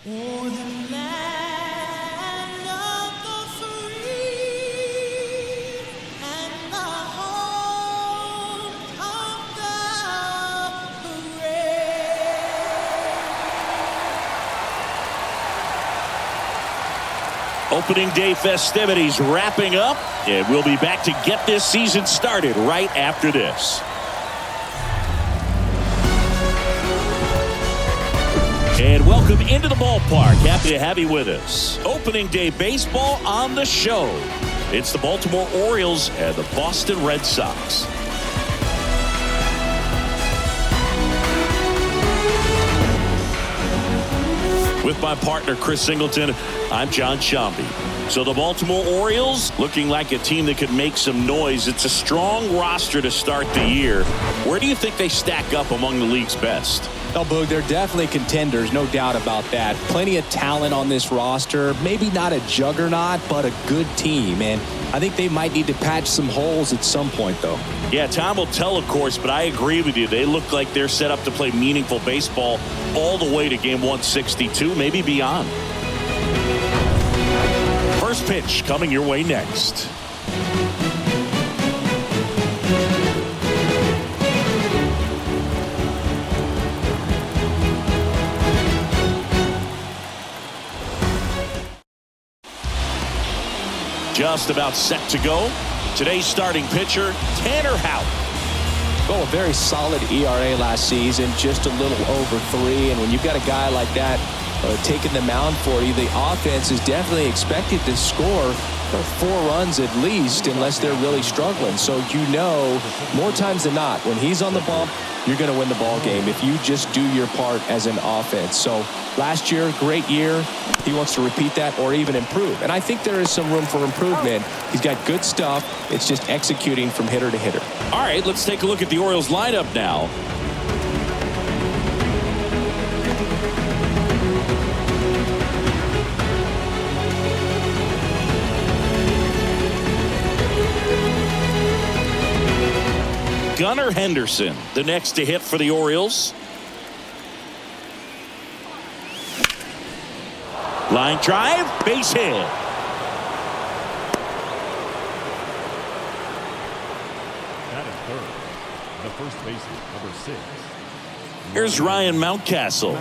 For the land of the free and the home of the brave. Opening day festivities wrapping up, and we'll be back to get this season started right after this. And welcome into the ballpark. Happy to have you with us. Opening day baseball on the show. It's the Baltimore Orioles and the Boston Red Sox. With my partner, Chris Singleton, I'm John Shambi. So the Baltimore Orioles looking like a team that could make some noise. It's a strong roster to start the year. Where do you think they stack up among the league's best? Oh, Boog, they're definitely contenders, no doubt about that. Plenty of talent on this roster. Maybe not a juggernaut, but a good team. And I think they might need to patch some holes at some point, though. Yeah, time will tell, of course, but I agree with you. They look like they're set up to play meaningful baseball all the way to game 162, maybe beyond. First pitch coming your way next. Just about set to go. Today's starting pitcher, Tanner Houck. Oh, a very solid ERA last season, just a little over 3. And when you've got a guy like that taking the mound for you, the offense is definitely expected to score 4 runs at least, unless they're really struggling. So you know, more times than not, when he's on the bump, you're going to win the ball game if you just do your part as an offense. So last year, great year. He wants to repeat that or even improve. And I think there is some room for improvement. He's got good stuff. It's just executing from hitter to hitter. All right, let's take a look at the Orioles lineup now. Gunnar Henderson, the next to hit for the Orioles. Line drive, base hit. That is third. The first baseman, number 6. Here's Ryan Mountcastle.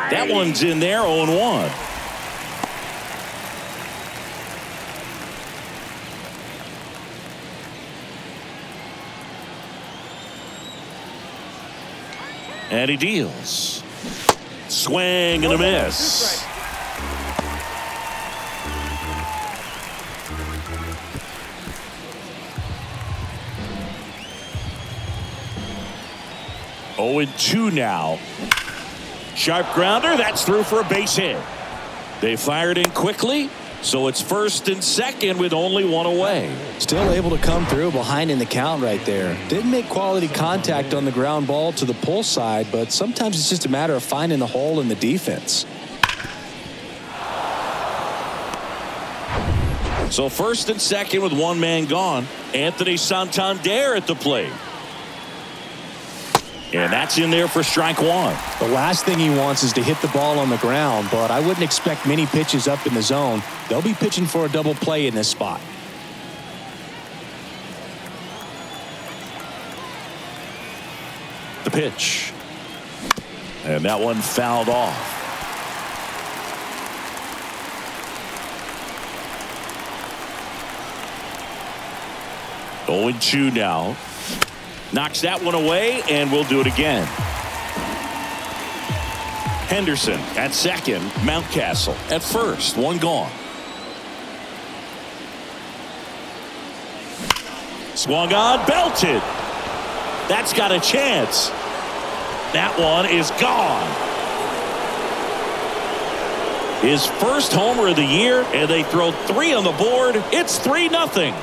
That one's in there, 0-1. And he deals. Swing and a miss. Oh, and 2 now. Sharp grounder. That's through for a base hit. They fired in quickly, so it's first and second with only 1 away. Still able to come through behind in the count right there. Didn't make quality contact on the ground ball to the pull side, but sometimes it's just a matter of finding the hole in the defense. So first and second with 1 man gone. Anthony Santander at the plate. And that's in there for strike 1. The last thing he wants is to hit the ball on the ground, but I wouldn't expect many pitches up in the zone. They'll be pitching for a double play in this spot. The pitch. And that one fouled off. Oh, and 2 now. Knocks that one away, and we'll do it again. Henderson at second. Mountcastle at first. 1 gone. Swung on, belted. That's got a chance. That one is gone. His first homer of the year, and they throw 3 on the board. It's 3-0.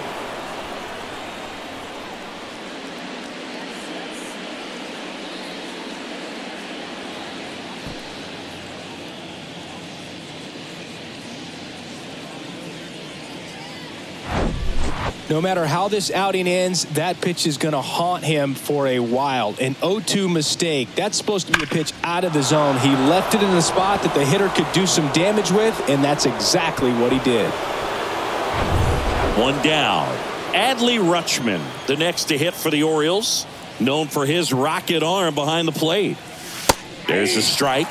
No matter how this outing ends, that pitch is going to haunt him for a while. An 0-2 mistake. That's supposed to be a pitch out of the zone. He left it in the spot that the hitter could do some damage with, and that's exactly what he did. One down. Adley Rutschman, the next to hit for the Orioles, known for his rocket arm behind the plate. There's a strike.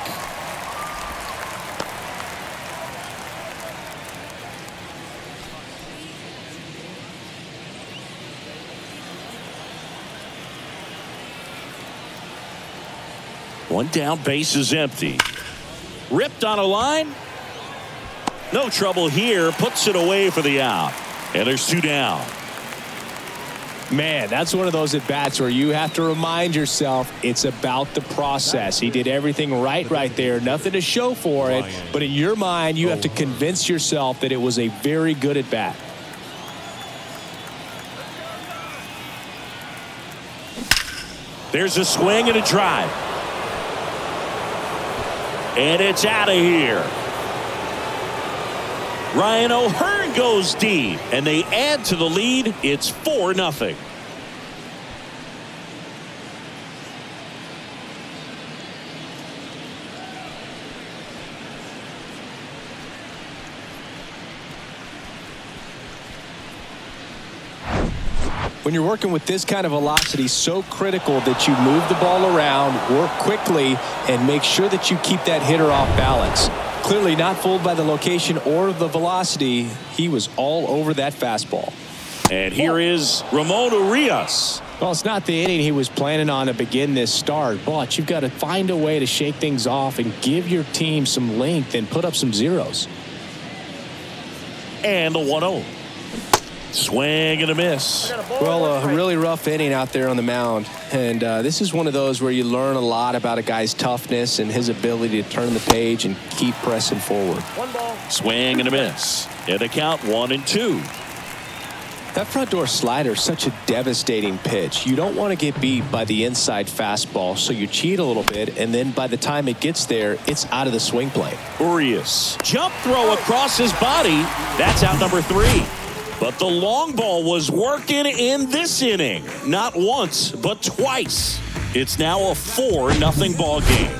One down, base is empty. Ripped on a line. No trouble here. Puts it away for the out. And there's two down. Man, that's one of those at-bats where you have to remind yourself it's about the process. He did everything right there. Nothing to show for it. But in your mind, you have to convince yourself that it was a very good at-bat. There's a swing and a drive. And it's out of here. Ryan O'Hearn goes deep, and they add to the lead. It's 4-0. When you're working with this kind of velocity, so critical that you move the ball around, work quickly, and make sure that you keep that hitter off balance. Clearly not fooled by the location or the velocity. He was all over that fastball. And here is Ramon Urias. Well, it's not the inning he was planning on to begin this start, but you've got to find a way to shake things off and give your team some length and put up some zeros. And the 1-0. Swing and a miss. Well, a really rough inning out there on the mound. And this is one of those where you learn a lot about a guy's toughness and his ability to turn the page and keep pressing forward. Swing and a miss. And the count 1-2. That front door slider is such a devastating pitch. You don't want to get beat by the inside fastball, so you cheat a little bit, and then by the time it gets there, it's out of the swing plane. Urias. Jump throw across his body. That's out number 3. But the long ball was working in this inning. Not once, but twice. It's now a 4-0 ball game.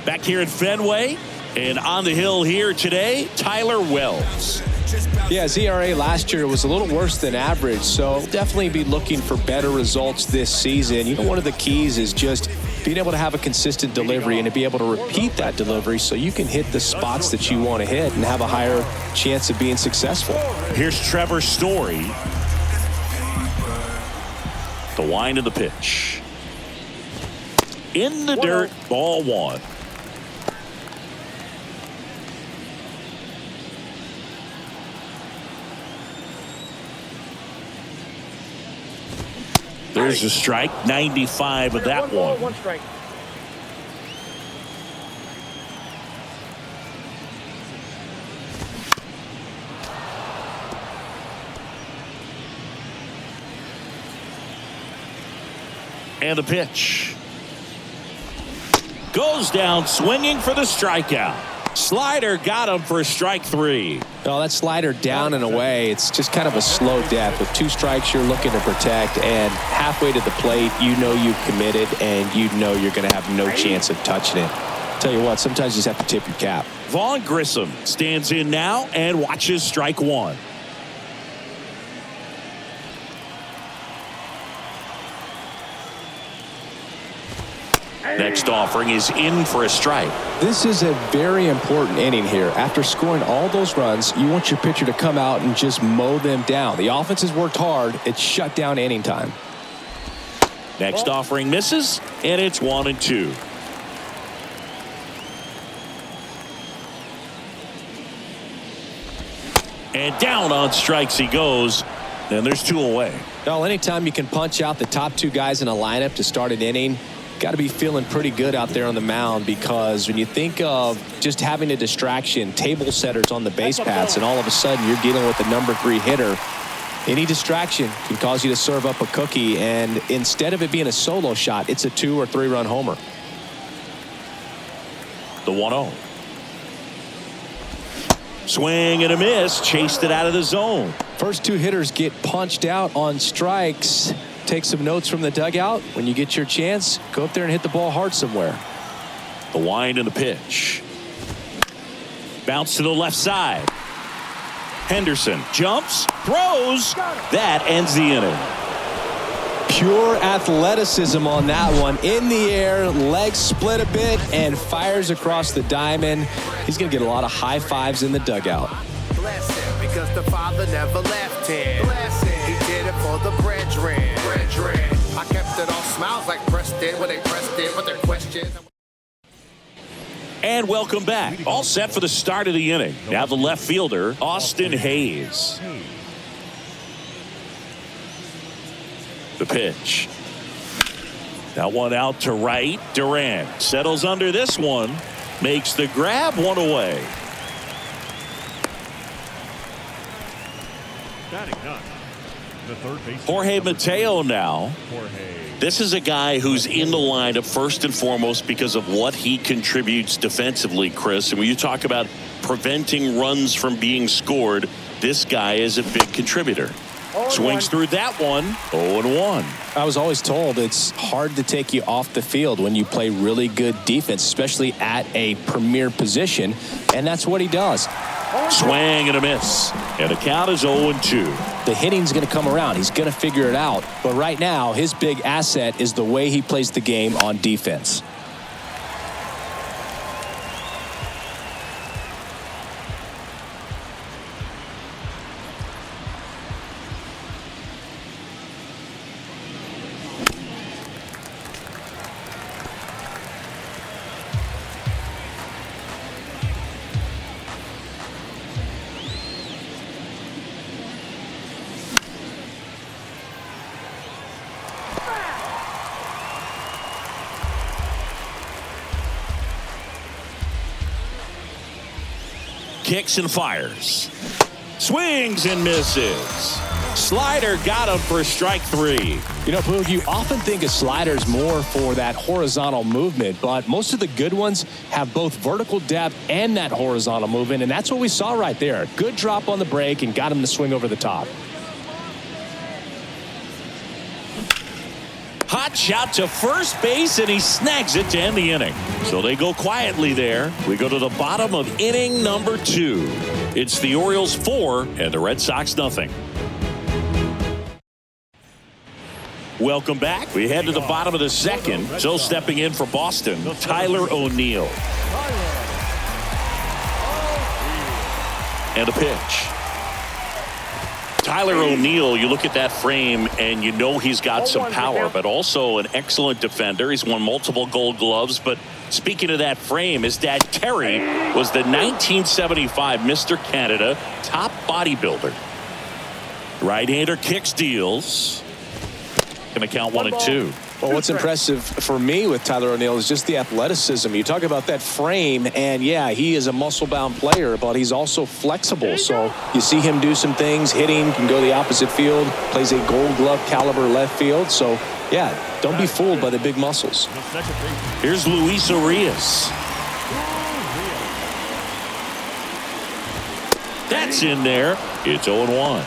Back here at Fenway, and on the hill here today, Tyler Wells. Yeah, his ERA last year was a little worse than average, so definitely be looking for better results this season. You know, one of the keys is just being able to have a consistent delivery and to be able to repeat that delivery so you can hit the spots that you want to hit and have a higher chance of being successful. Here's Trevor Story. The wind of the pitch. In the dirt, ball 1. There's a strike, 95 of that one. One strike. And the pitch. Goes down swinging for the strikeout. Slider got him for strike 3. Oh, that slider down and away, it's just kind of a slow death. With 2 strikes you're looking to protect, and halfway to the plate, you know you've committed, and you know you're going to have no chance of touching it. Tell you what, sometimes you just have to tip your cap. Vaughn Grissom stands in now and watches strike 1. Next offering is in for a strike. This is a very important inning here. After scoring all those runs, you want your pitcher to come out and just mow them down. The offense has worked hard. It's shut down inning time. Next offering misses, and it's 1-2. And down on strikes he goes, and there's 2 away. Well, anytime you can punch out the top 2 guys in a lineup to start an inning, got to be feeling pretty good out there on the mound, because when you think of just having a distraction, table setters on the base paths, and all of a sudden you're dealing with the number 3 hitter, any distraction can cause you to serve up a cookie, and instead of it being a solo shot, it's a 2 or 3 run homer. The 1-0. Swing and a miss. Chased it out of the zone. First two hitters get punched out on strikes. Take some notes from the dugout. When you get your chance, go up there and hit the ball hard somewhere. The wind and the pitch. Bounce to the left side. Henderson jumps, throws. That ends the inning. Pure athleticism on that one. In the air, legs split a bit, and fires across the diamond. He's going to get a lot of high fives in the dugout. Bless him, because the Father never left him. Bless him. He did it for the brethren. I kept it all smiles like Preston when they pressed in with their questions. And welcome back. All set for the start of the inning. Now the left fielder, Austin Hayes. The pitch. That one out to right. Durant settles under this one. Makes the grab, one away. Batting ninth, the third baseman, Jorge Mateo now. This is a guy who's in the lineup first and foremost because of what he contributes defensively, Chris. And when you talk about preventing runs from being scored, this guy is a big contributor. Swings through that one. 0-1. I was always told it's hard to take you off the field when you play really good defense, especially at a premier position, and that's what he does. Swing and a miss. And the count is 0-2. The hitting's going to come around. He's going to figure it out. But right now, his big asset is the way he plays the game on defense. Kicks and fires. Swings and misses. Slider got him for strike three. You know, Boog, you often think of sliders more for that horizontal movement, but most of the good ones have both vertical depth and that horizontal movement, and that's what we saw right there. Good drop on the break and got him to swing over the top. Hot shot to first base, and he snags it to end the inning. So they go quietly there. We go to the bottom of inning number 2. It's the Orioles 4 and the Red Sox nothing. Welcome back. We head to the bottom of the second. So stepping in for Boston, Tyler O'Neill. And a pitch. Tyler O'Neill, you look at that frame and you know he's got some power, but also an excellent defender. He's won multiple Gold Gloves. But speaking of that frame, his dad Terry was the 1975 Mr. Canada top bodybuilder. Right-hander kicks, deals. Going to count 1-2. Well, what's impressive for me with Tyler O'Neill is just the athleticism. You talk about that frame, and yeah, he is a muscle-bound player, but he's also flexible. So you see him do some things, hitting, can go the opposite field, plays a Gold Glove caliber left field. So, yeah, don't be fooled by the big muscles. Here's Luis Arias. That's in there. It's 0-1.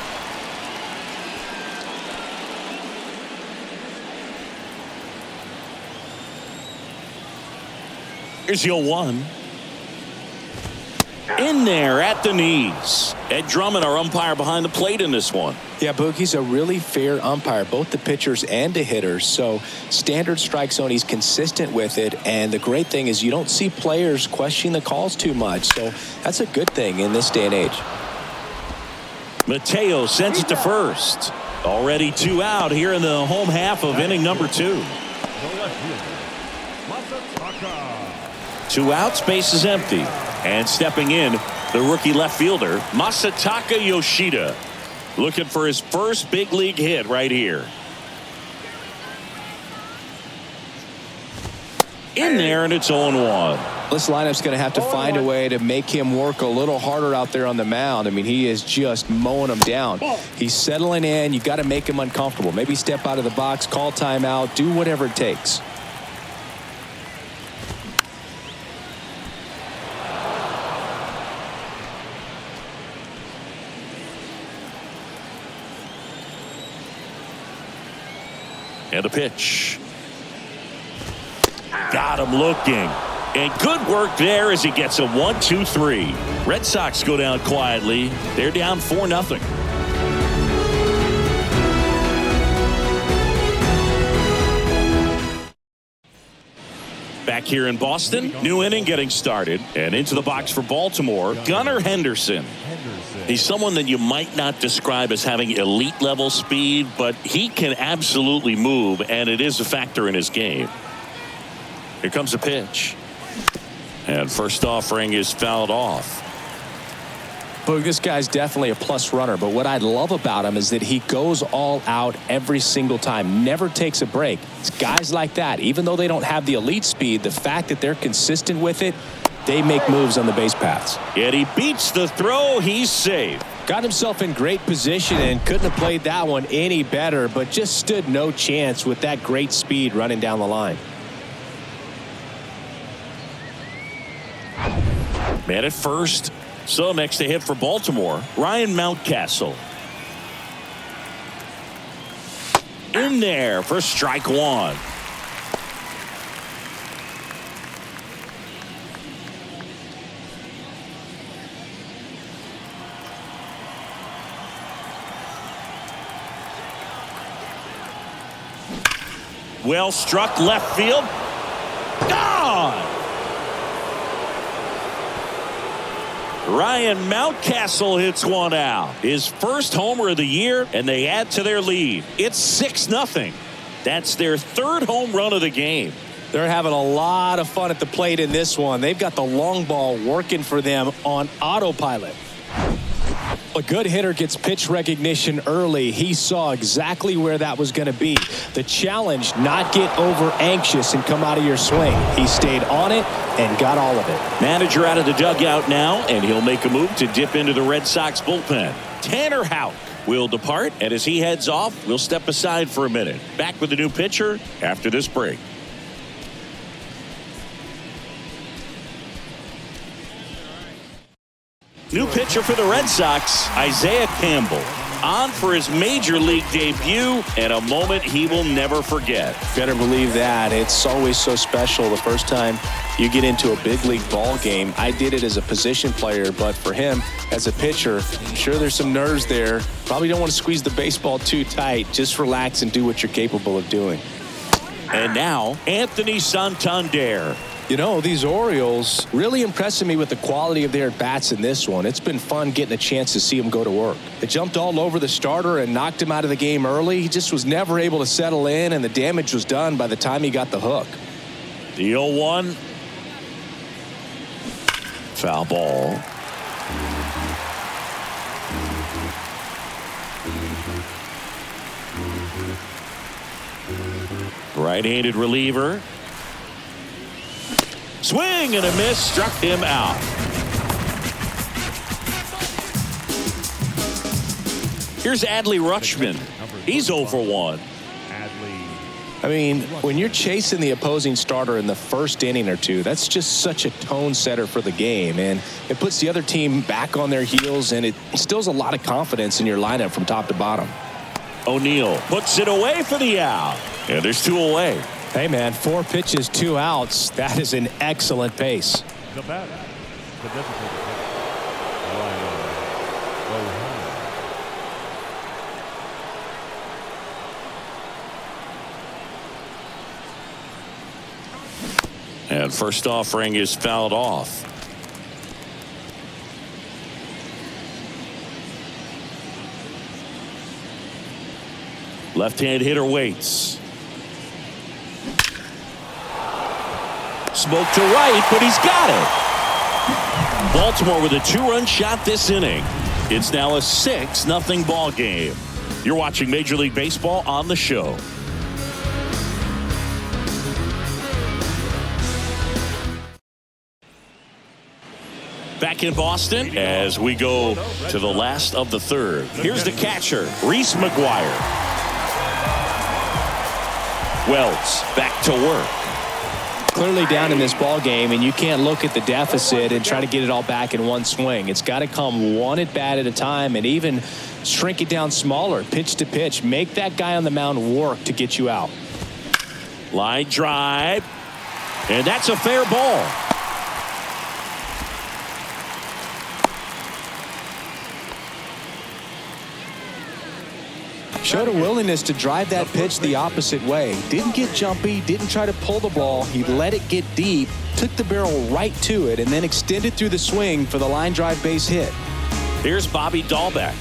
Here's the 0-1. In there at the knees. Ed Drummond, our umpire behind the plate in this one. Yeah, Boogie's a really fair umpire, both the pitchers and the hitters. So standard strike zone, he's consistent with it. And the great thing is you don't see players questioning the calls too much. So that's a good thing in this day and age. Mateo sends it to first. Already 2 out here in the home half of inning number 2. 2 outs, base is empty. And stepping in, the rookie left fielder, Masataka Yoshida. Looking for his first big league hit right here. In there, and it's 0-1. This lineup's going to have to find a way to make him work a little harder out there on the mound. I mean, he is just mowing them down. He's settling in. You got to make him uncomfortable. Maybe step out of the box, call timeout, do whatever it takes. And a pitch. Got him looking. And good work there as he gets a 1-2-3. Red Sox go down quietly. They're down 4-0. Back here in Boston, new inning getting started. And into the box for Baltimore, Gunnar Henderson. He's someone that you might not describe as having elite level speed, but he can absolutely move, and it is a factor in his game. Here comes a pitch. And first offering is fouled off. Boog, this guy's definitely a plus runner, but what I love about him is that he goes all out every single time, never takes a break. It's guys like that, even though they don't have the elite speed, the fact that they're consistent with it, they make moves on the base paths. And he beats the throw. He's safe. Got himself in great position and couldn't have played that one any better, but just stood no chance with that great speed running down the line. Man at first. So next to hit for Baltimore, Ryan Mountcastle. In there for strike one. Well struck left field. Gone. Ryan Mountcastle hits one out. His first homer of the year, and they add to their lead. It's 6-0. That's their third home run of the game. They're having a lot of fun at the plate in this one. They've got the long ball working for them on autopilot. A good hitter gets pitch recognition early. He saw exactly where that was going to be. The challenge, not get over anxious and come out of your swing. He stayed on it and got all of it. Manager out of the dugout now, and he'll make a move to dip into the Red Sox bullpen. Tanner Houck will depart, and as he heads off, we'll step aside for a minute. Back with a new pitcher after this break. New pitcher for the Red Sox, Isaiah Campbell. On for his major league debut, and a moment he will never forget. Better believe that. It's always so special the first time you get into a big league ball game. I did it as a position player, but for him as a pitcher, I'm sure there's some nerves there. Probably don't want to squeeze the baseball too tight. Just relax and do what you're capable of doing. And now, Anthony Santander. You know, these Orioles really impressing me with the quality of their at-bats in this one. It's been fun getting a chance to see them go to work. They jumped all over the starter and knocked him out of the game early. He just was never able to settle in, and the damage was done by the time he got the hook. The 0-1. Foul ball. Right-handed reliever. Swing and a miss, struck him out. Here's Adley Rutschman. He's 0 for 1. I mean, when you're chasing the opposing starter in the first inning or two, that's just such a tone setter for the game, and it puts the other team back on their heels, and it instills a lot of confidence in your lineup from top to bottom. O'Neill puts it away for the out, and there's 2 away. Hey, man, 4 pitches, 2 outs. That is an excellent pace. The batter, the designated hitter, Ryan O'Hearn. And first offering is fouled off. Left-hand hitter waits. Smoke to right, but he's got it. Baltimore with a 2-run shot this inning. It's now a 6-0 ball game. You're watching Major League Baseball on the show. Back in Boston as we go to the last of the third. Here's the catcher, Reese McGuire. Wells back to work. clearly down in this ball game, and you can't look at the deficit and try to get it all back in one swing. It's got to come one at bat at a time, and even shrink it down smaller, pitch to pitch. Make that guy on the mound work to get you out. Line drive, and that's a fair ball. Showed a willingness to drive that pitch the opposite way. Didn't get jumpy, didn't try to pull the ball. He let it get deep, took the barrel right to it, and then extended through the swing for the line drive base hit. Here's Bobby Dahlbeck.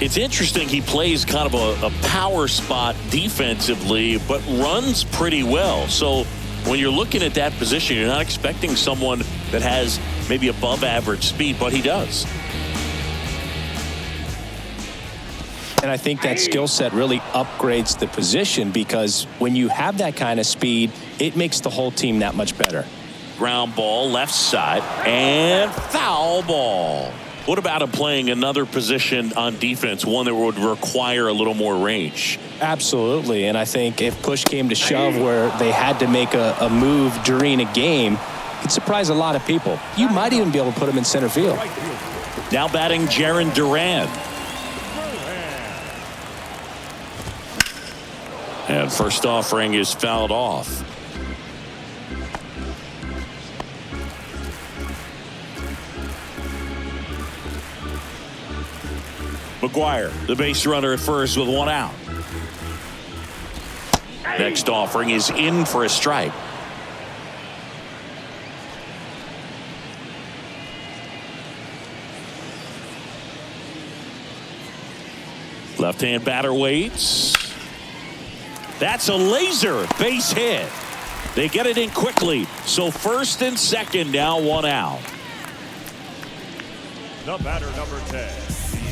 It's interesting, he plays kind of a power spot defensively, but runs pretty well. So when you're looking at that position, you're not expecting someone that has maybe above average speed, but he does. And I think that skill set really upgrades the position, because when you have that kind of speed, it makes the whole team that much better. Ground ball, left side, and foul ball. What about him playing another position on defense, one that would require a little more range? Absolutely, and I think if push came to shove where they had to make a move during a game, it could surprise a lot of people. You might even be able to put him in center field. Now batting Jarren Duran. And first offering is fouled off. McGuire, the base runner at first with one out. Next offering is in for a strike. Left-hand batter waits. That's a laser base hit. They get it in quickly. So first and second, now one out. The batter, number 10.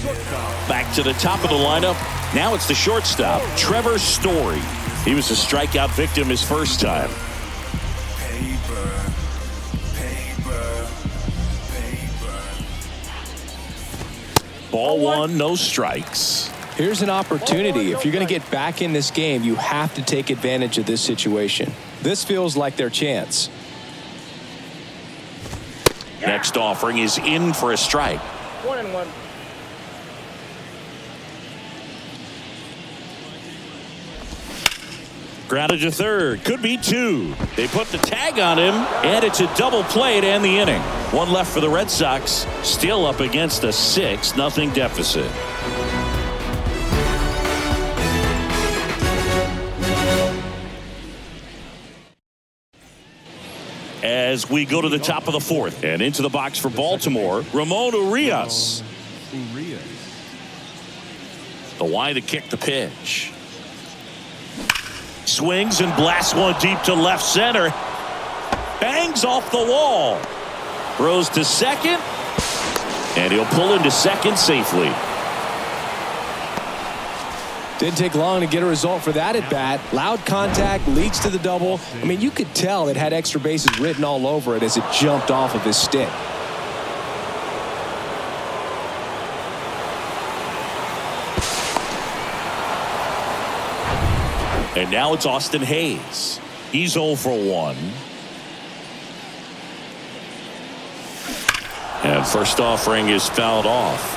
Shortstop. Back to the top of the lineup. Now it's the shortstop, Trevor Story. He was a strikeout victim his first time. Ball one, no strikes. Here's an opportunity. If you're going to get back in this game, you have to take advantage of this situation. This feels like their chance. Next offering is in for a strike. 1-1. Grounded to third. Could be two. They put the tag on him, and it's a double play to end the inning. One left for the Red Sox. Still up against a 6-0 deficit. As we go to the top of the fourth and into the box for Baltimore, Ramon Urias. The Y to kick the pitch. Swings and blasts one deep to left center. Bangs off the wall. Throws to second. And he'll pull into second safely. Didn't take long to get a result for that at bat. Loud contact leads to the double. I mean, you could tell it had extra bases written all over it as it jumped off of his stick. And now it's Austin Hayes. He's 0 for 1. And first offering is fouled off.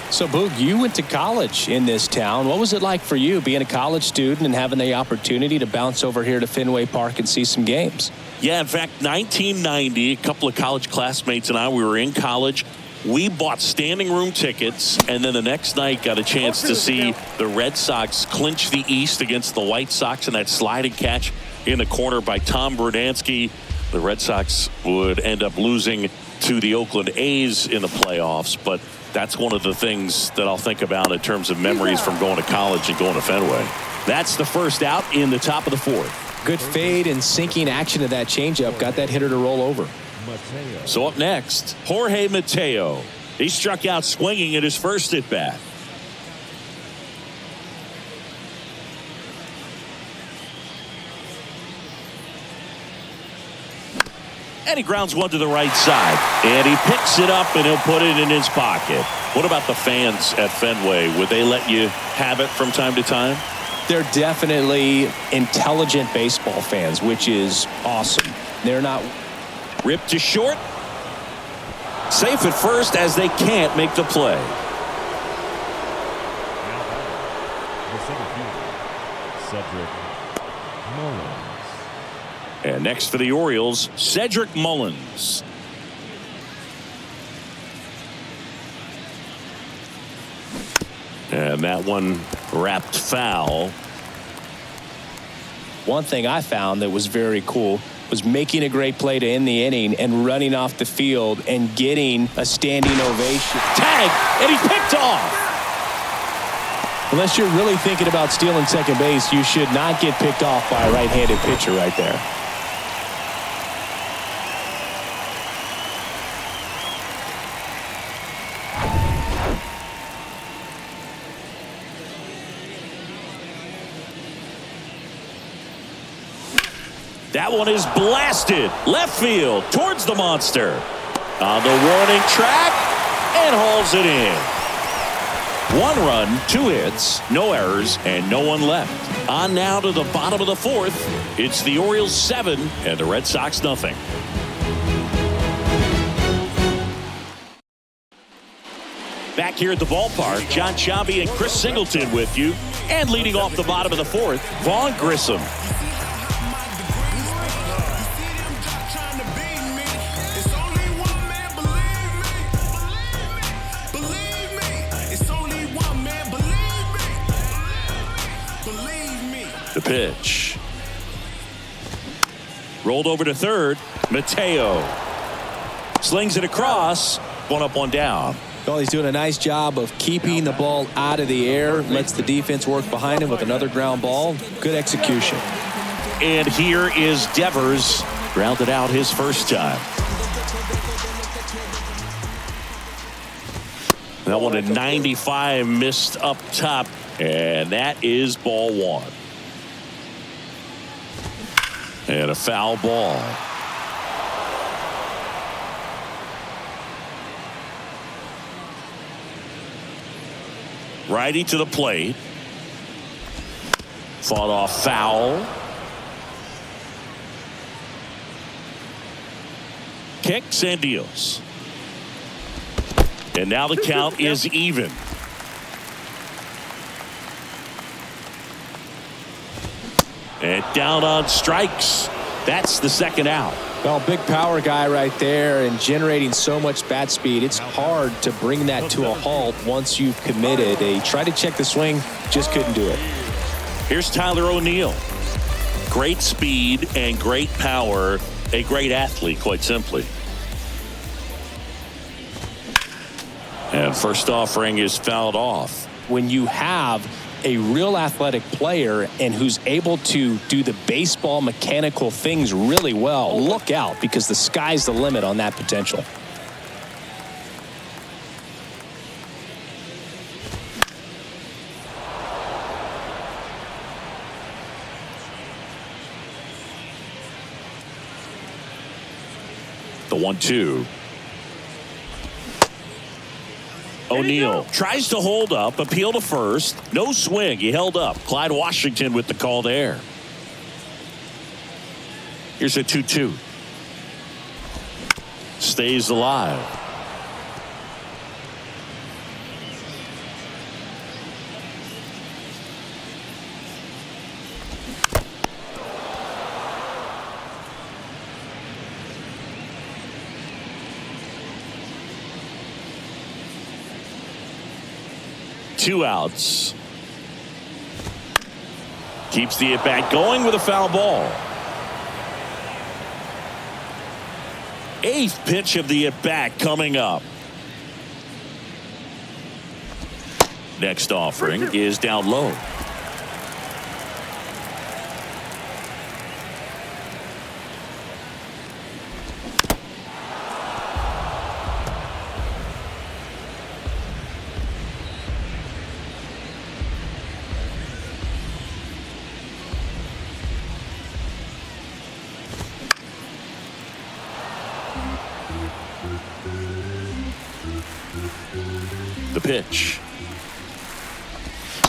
So, Boog, you went to college in this town. What was it like for you being a college student and having the opportunity to bounce over here to Fenway Park and see some games? Yeah, in fact, 1990, a couple of college classmates and I, we were in college. We bought standing room tickets, and then the next night got a chance to see the Red Sox clinch the East against the White Sox in that sliding catch in the corner by Tom Brunansky. The Red Sox would end up losing to the Oakland A's in the playoffs, but that's one of the things that I'll think about in terms of memories from going to college and going to Fenway. That's the first out in the top of the fourth. Good fade and sinking action of that changeup got that hitter to roll over. So up next, Jorge Mateo. He struck out swinging at his first at bat. And he grounds one to the right side. And he picks it up and he'll put it in his pocket. What about the fans at Fenway? Would they let you have it from time to time? They're definitely intelligent baseball fans, which is awesome. They're not ripped to short. Safe at first as they can't make the play. The center fielder, Cedric Mullins. And next for the Orioles, Cedric Mullins. And that one wrapped foul. One thing I found that was very cool was making a great play to end the inning and running off the field and getting a standing ovation. Tag, and he's picked off. Unless you're really thinking about stealing second base, you should not get picked off by a right-handed pitcher right there. That one is blasted left field towards the monster. On the warning track and hauls it in. 1 run, 2 hits, no errors, and no one left. On now to the bottom of the 4th. It's the Orioles 7 and the Red Sox nothing. Back here at the ballpark, John Sciambi and Chris Singleton with you. And leading off the bottom of the 4th, Vaughn Grissom. The pitch. Rolled over to third. Mateo slings it across. 1 up, 1 down. Well, he's doing a nice job of keeping the ball out of the air. Lets the defense work behind him with another ground ball. Good execution. And here is Devers. Grounded out his first time. That one at 95 missed up top. And that is ball 1. And a foul ball. Righty to the plate. Fought off foul. Kicks and deals. And now the count is even. And down on strikes. That's the second out. Well, big power guy right there and generating so much bat speed. It's hard to bring that to a halt once you've committed. They tried to check the swing, just couldn't do it. Here's Tyler O'Neill. Great speed and great power. A great athlete, quite simply. And first offering is fouled off. When you have a real athletic player and who's able to do the baseball mechanical things really well, look out, because the sky's the limit on that potential. The 1-2. O'Neill tries to hold up, appeal to first. No swing. He held up. Clyde Washington with the call there. Here's a 2-2. Stays alive. Two outs. Keeps the at-bat going with a foul ball. 8th pitch of the at-bat coming up. Next offering is down low. The pitch.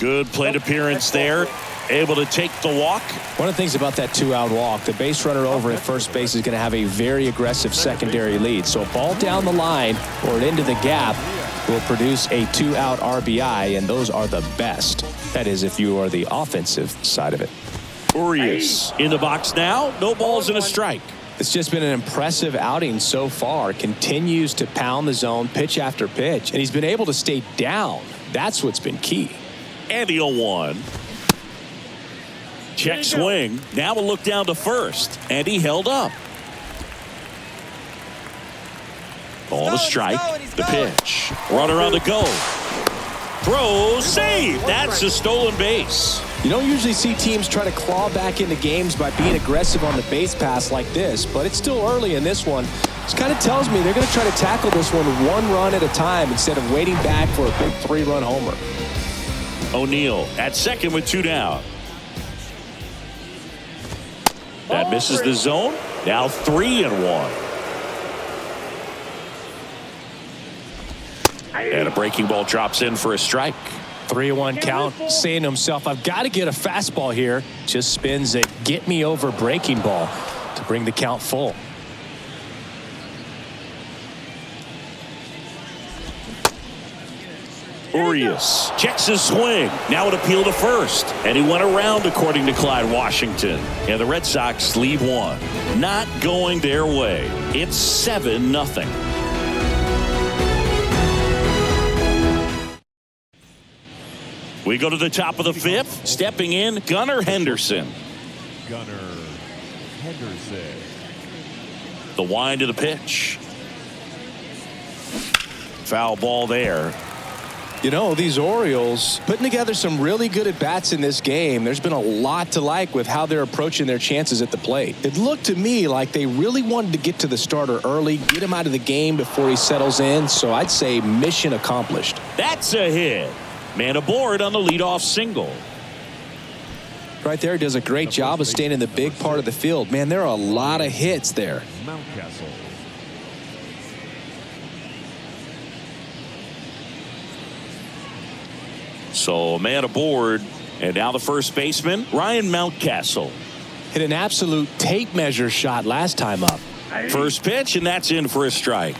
Good plate appearance there. Able to take the walk. One of the things about that 2-out walk, the base runner over at first base is going to have a very aggressive secondary lead. So a ball down the line or into the gap will produce a 2-out RBI, and those are the best. That is, if you are the offensive side of it. Urias in the box now. No balls and a strike. It's just been an impressive outing so far. Continues to pound the zone pitch after pitch, and he's been able to stay down. That's what's been key. And the 0-1. Check swing. Now we'll look down to first. And he held up. Ball to strike. The pitch. Runner on the go. Throw. Save. That's a stolen base. You don't usually see teams try to claw back into games by being aggressive on the base pass like this, but it's still early in this one. This kind of tells me they're going to try to tackle this one run at a time instead of waiting back for a big 3-run homer. O'Neill at second with 2 down. That misses the zone. Now 3-1. And a breaking ball drops in for a strike. 3-1 count, saying to himself, I've got to get a fastball here. Just spins a get me over breaking ball to bring the count full. Urias checks his swing. Now an appeal to first. And he went around, according to Clyde Washington. And the Red Sox lead one. Not going their way. It's 7-0. We go to the top of the 5th. Stepping in, Gunnar Henderson. Gunnar Henderson. The wind of the pitch. Foul ball there. You know, these Orioles putting together some really good at-bats in this game. There's been a lot to like with how they're approaching their chances at the plate. It looked to me like they really wanted to get to the starter early, get him out of the game before he settles in. So I'd say mission accomplished. That's a hit. Man aboard on the leadoff single. Right there, does a great job of staying in the big part of the field. Man, there are a lot of hits there. Mountcastle. So man aboard, and now the first baseman, Ryan Mountcastle. Hit an absolute tape measure shot last time up. First pitch, and that's in for a strike.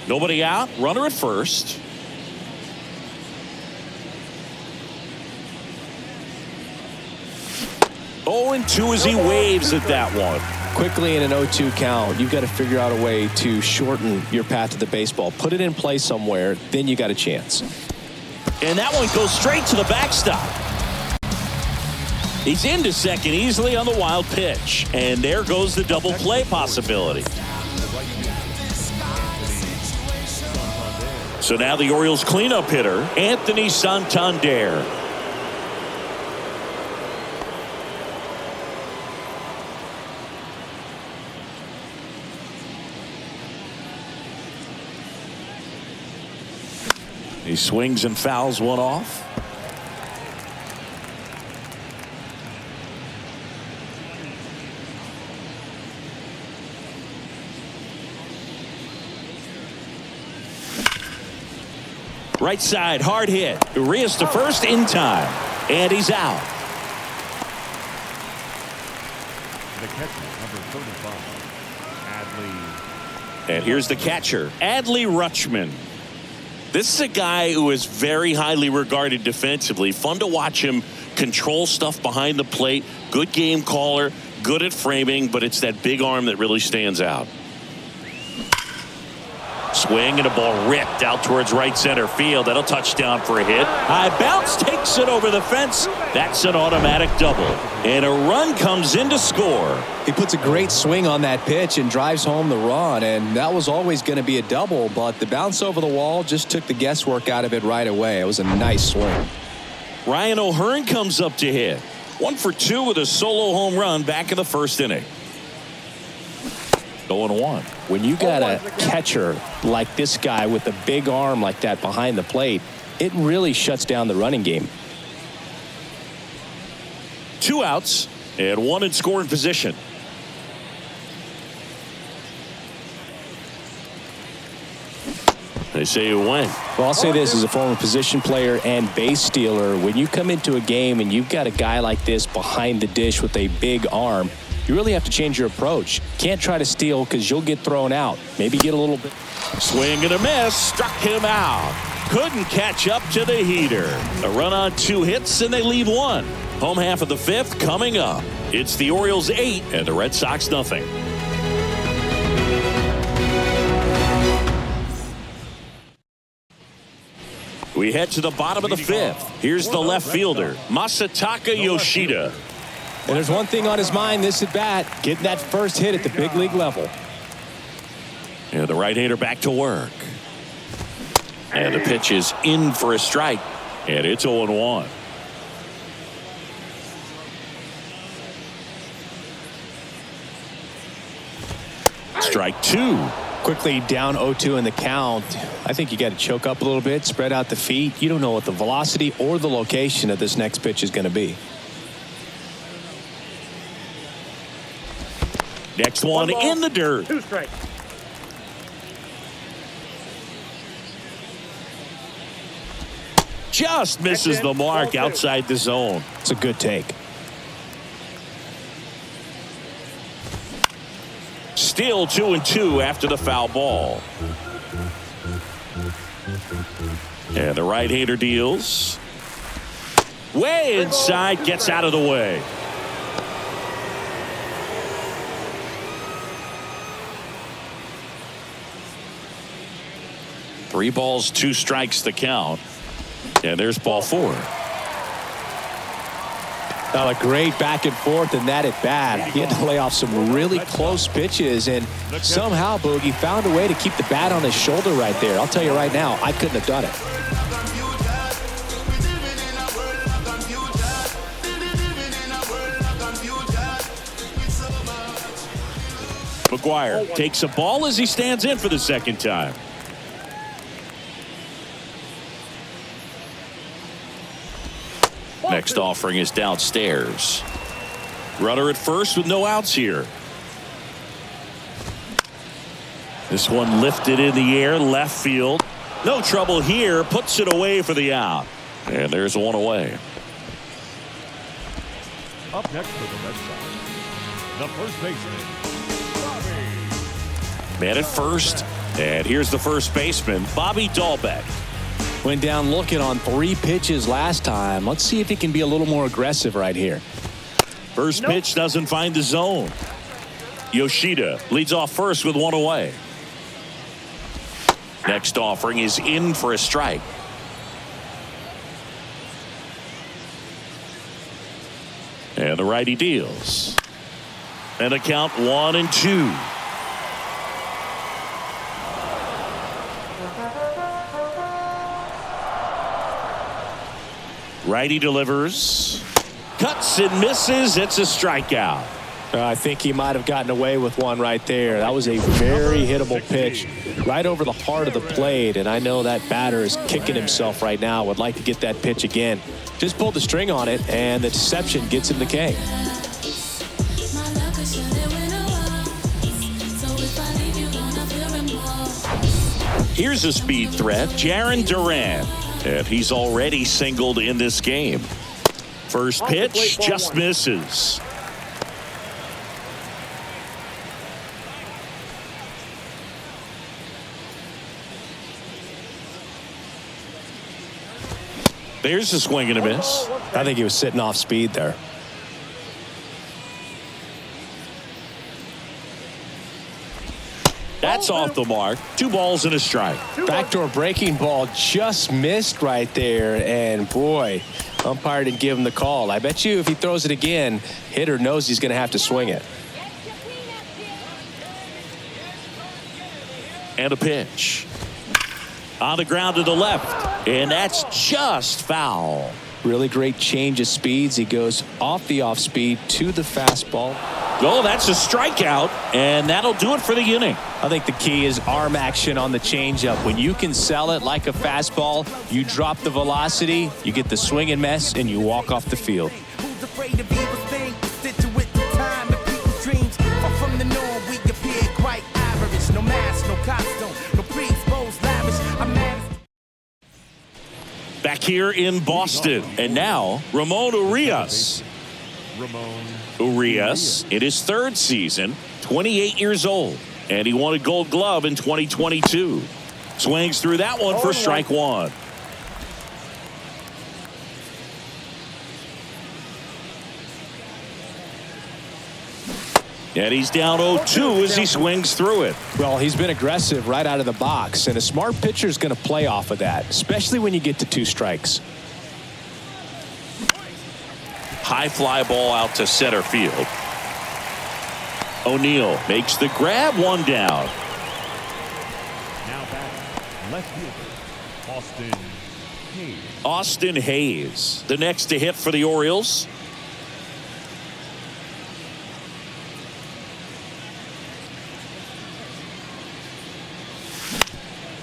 Nobody out, runner at first. Oh, and 2 as he waves at that one. Quickly in an 0-2 count, you've got to figure out a way to shorten your path to the baseball. Put it in play somewhere, then you got a chance. And that one goes straight to the backstop. He's into second easily on the wild pitch. And there goes the double play possibility. So now the Orioles cleanup hitter, Anthony Santander. He swings and fouls one off. Right side, hard hit. Urias to first in time. And he's out. The catcher, number 35, Adley. And here's the catcher, Adley Rutschman. This is a guy who is very highly regarded defensively. Fun to watch him control stuff behind the plate. Good game caller, good at framing, but it's that big arm that really stands out. Swing and a ball ripped out towards right center field. That'll touch down for a hit. High bounce takes it over the fence. That's an automatic double. And a run comes in to score. He puts a great swing on that pitch and drives home the run, and that was always going to be a double, but the bounce over the wall just took the guesswork out of it right away. It was a nice swing. Ryan O'Hearn comes up to hit. 1 for 2 with a solo home run back in the first inning. 0-1. When you got a catcher like this guy with a big arm like that behind the plate, it really shuts down the running game. 2 outs and 1 in scoring position. say you win. Well, I'll say this as a former position player and base stealer. When you come into a game and you've got a guy like this behind the dish with a big arm, you really have to change your approach. Can't try to steal because you'll get thrown out. Maybe get a little bit. Swing and a miss. Struck him out. Couldn't catch up to the heater. A run on 2 hits, and they leave 1. Home half of the 5th coming up. It's the Orioles 8 and the Red Sox nothing. We head to the bottom of the 5th. Here's the left fielder, Masataka Yoshida. And there's one thing on his mind this at bat, getting that first hit at the big league level. And the right-hander back to work. And the pitch is in for a strike. And it's 0-1. Strike 2. Quickly down 0-2 in the count. I think you got to choke up a little bit, spread out the feet. You don't know what the velocity or the location of this next pitch is going to be. Next one in the dirt. 2 strikes. Just misses the mark outside the zone. It's a good take. Still 2-2 after the foul ball. And the right-hander deals. Way inside, gets out of the way. Three balls, 2 strikes the count. And there's ball 4. Now a great back and forth in that at bat. He had to lay off some really close pitches, and somehow Boogie found a way to keep the bat on his shoulder right there. I'll tell you right now, I couldn't have done it. McGuire takes a ball as he stands in for the second time. Next offering is downstairs. Runner at first with no outs here. This one lifted in the air, left field. No trouble here, puts it away for the out. And there's one away. Up next for the Red Sox, the first baseman, Bobby. Man at first, and here's the first baseman, Bobby Dahlbeck. Went down looking on 3 pitches last time. Let's see if he can be a little more aggressive right here. First pitch doesn't find the zone. Yoshida leads off first with 1 away. Next offering is in for a strike. And the righty deals. And a count 1-2. Righty delivers. Cuts and misses. It's a strikeout. I think he might have gotten away with one right there. That was a very hittable pitch right over the heart of the plate, and I know that batter is kicking himself right now. Would like to get that pitch again. Just pulled the string on it, and the deception gets him the K. Here's a speed threat, Jarren Duran. And he's already singled in this game. First pitch just misses. There's a swing and a miss. I think he was sitting off speed there. That's off the mark. 2 balls and a strike. Backdoor breaking ball just missed right there, and boy, umpire didn't give him the call. I bet you if he throws it again, hitter knows he's going to have to swing it. And a pitch. On the ground to the left, and that's just foul. Really great change of speeds. He goes off the off speed to the fastball. Oh, that's a strikeout, and that'll do it for the inning. I think the key is arm action on the changeup. When you can sell it like a fastball, you drop the velocity, you get the swing and miss, and you walk off the field. Who's afraid of evil things? Sit with the time and people's dreams. Far from the norm, we appear quite average. No mask, no costume, no pre-exposed lavish. I'm here in Boston. And now, Ramon Urias. Urias in his third season, 28 years old. And he won a Gold Glove in 2022. Swings through that one for strike one. And he's down 0-2 as he swings through it. Well, he's been aggressive right out of the box, and a smart pitcher is going to play off of that, especially when you get to 2 strikes. High fly ball out to center field. O'Neill makes the grab, 1 down. Now back, left fielder, Austin Hayes. Austin Hayes, the next to hit for the Orioles.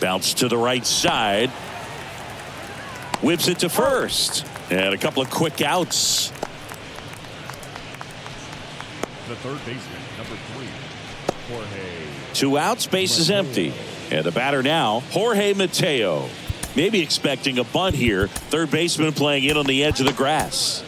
Bounce to the right side. Whips it to first. And a couple of quick outs. The third baseman, number 3, Jorge. 2 outs, base is empty. And the batter now, Jorge Mateo. Maybe expecting a bunt here. Third baseman playing in on the edge of the grass.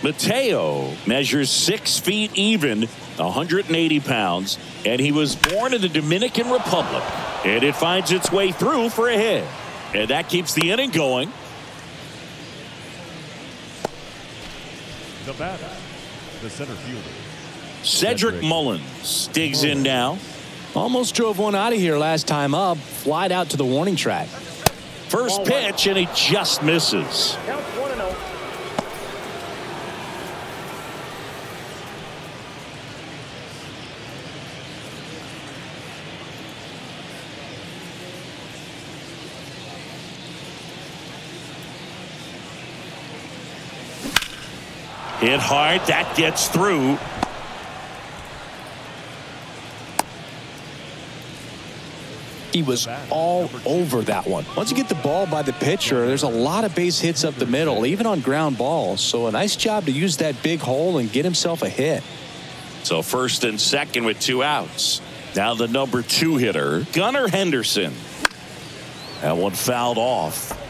Mateo measures 6 feet even, 180 pounds, and he was born in the Dominican Republic. And it finds its way through for a hit. And that keeps the inning going. The batter, the center fielder, Cedric Mullins digs in now. Almost drove one out of here last time up. Flied out to the warning track. First pitch, and he just misses. Hit hard, that gets through. He was all over that one. Once you get the ball by the pitcher, there's a lot of base hits up the middle, even on ground balls. So a nice job to use that big hole and get himself a hit. So first and second with 2 outs. Now the number 2 hitter, Gunnar Henderson. That one fouled off.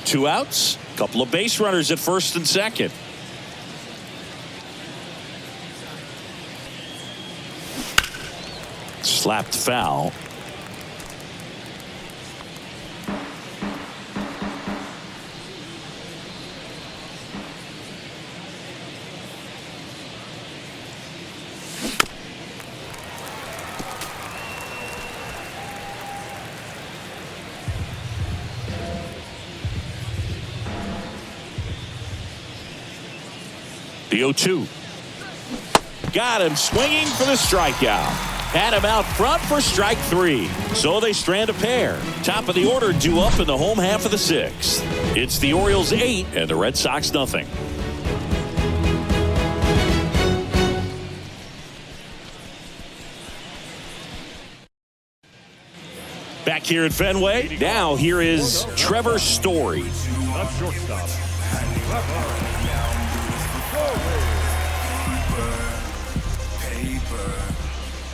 Two outs, couple of base runners at first and second. Slapped foul. The 0-2. Got him swinging for the strikeout. Had him out front for strike 3. So they strand a pair. Top of the order due up in the home half of the 6th. It's the Orioles 8 and the Red Sox nothing. Back here at Fenway. Now here is Trevor Story. The shortstop,